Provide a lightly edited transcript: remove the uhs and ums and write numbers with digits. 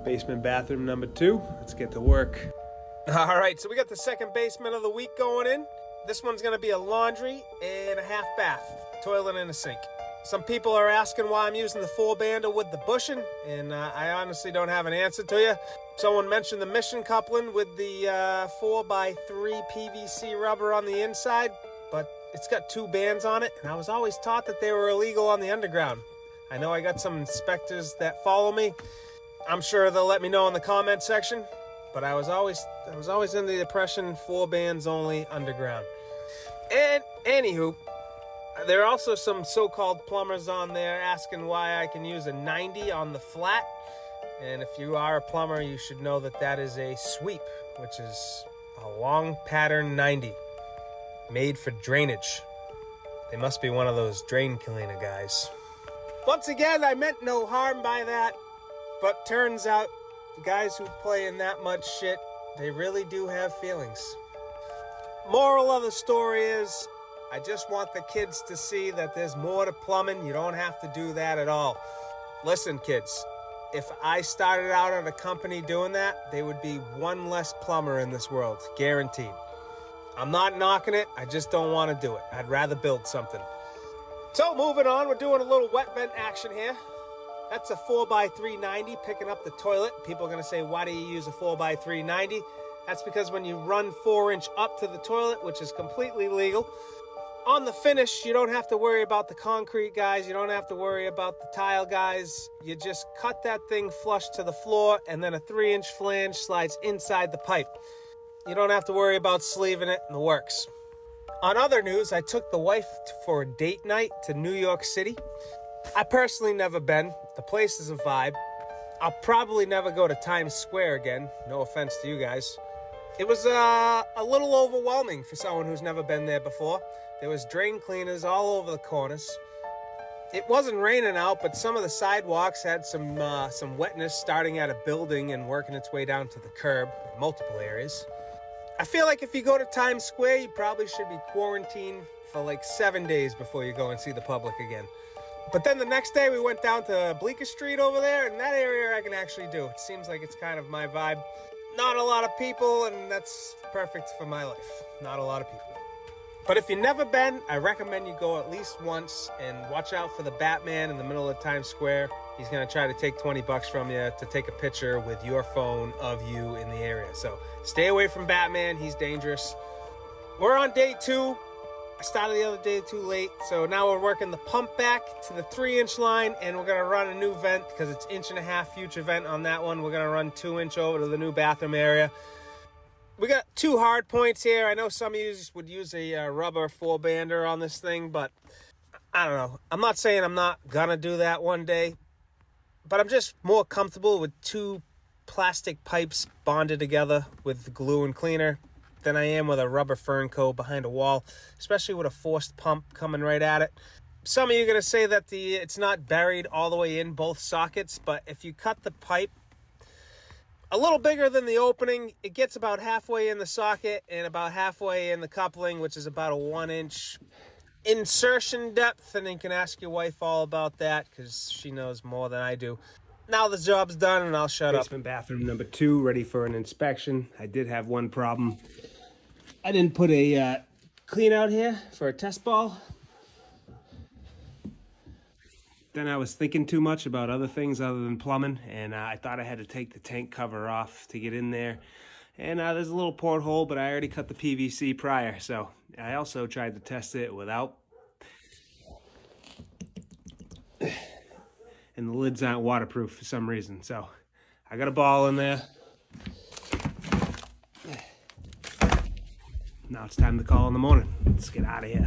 Basement bathroom number 2. Let's get to work. All right, so we got the second basement of the week going in. This one's gonna be a laundry and a half bath, toilet and a sink. Some people are asking why I'm using the 4-bander with the bushing, and I honestly don't have an answer to you. Someone mentioned the Mission coupling with the 4x3 PVC rubber on the inside, but it's got 2 bands on it, and I was always taught that they were illegal on the underground. I know I got some inspectors that follow me. I'm sure they'll let me know in the comment section, but I was always under the impression 4 bands only underground. And anywho, there are also some so-called plumbers on there asking why I can use a 90 on the flat. And if you are a plumber, you should know that that is a sweep, which is a long pattern 90 made for drainage. They must be one of those drain cleaner guys. Once again, I meant no harm by that, but turns out guys who play in that much shit, they really do have feelings. Moral of the story is, I just want the kids to see that there's more to plumbing. You don't have to do that at all. Listen, kids, if I started out at a company doing that, there would be one less plumber in this world, guaranteed. I'm not knocking it, I just don't want to do it. I'd rather build something. So moving on, we're doing a little wet vent action here. That's a 4x3 90 picking up the toilet. People are gonna say, why do you use a 4x3 90? That's because when you run 4-inch up to the toilet, which is completely legal, on the finish, you don't have to worry about the concrete guys. You don't have to worry about the tile guys. You just cut that thing flush to the floor, and then a 3-inch flange slides inside the pipe. You don't have to worry about sleeving it in the works. On other news, I took the wife for a date night to New York City. I personally never been. The place is a vibe. I'll probably never go to Times Square again. No offense to you guys. It was a little overwhelming for someone who's never been there before. There was drain cleaners all over the corners. It wasn't raining out, but some of the sidewalks had some wetness starting at a building and working its way down to the curb in multiple areas. I feel like if you go to Times Square, you probably should be quarantined for like 7 days before you go and see the public again. But then the next day we went down to Bleecker Street over there, and that area I can actually do. It seems like it's kind of my vibe. Not a lot of people, and that's perfect for my life. Not a lot of people. But if you've never been, I recommend you go at least once and watch out for the Batman in the middle of Times Square. He's gonna try to take 20 bucks from you to take a picture with your phone of you in the area. So stay away from Batman, he's dangerous. We're on day 2. I started the other day too late, so now we're working the pump back to the 3-inch line, and we're gonna run a new vent because it's 1.5 inch future vent on that one. We're gonna run 2-inch over to the new bathroom area. We got 2 hard points here. I know some of you would use a rubber 4-bander on this thing, but I don't know. I'm not saying I'm not gonna do that one day, but I'm just more comfortable with 2 plastic pipes bonded together with glue and cleaner than I am with a rubber fern coat behind a wall, especially with a forced pump coming right at it. Some of you are gonna say that it's not buried all the way in both sockets, but if you cut the pipe a little bigger than the opening, it gets about halfway in the socket and about halfway in the coupling, which is about a 1-inch insertion depth. And you can ask your wife all about that because she knows more than I do. Now the job's done and I'll shut up. Basement bathroom number 2, ready for an inspection. I did have one problem. I didn't put a clean out here for a test ball. Then I was thinking too much about other things other than plumbing, and I thought I had to take the tank cover off to get in there. And there's a little porthole, but I already cut the PVC prior, so I also tried to test it without. And the lids aren't waterproof for some reason, so I got a ball in there. Now it's time to call in the morning. Let's get out of here.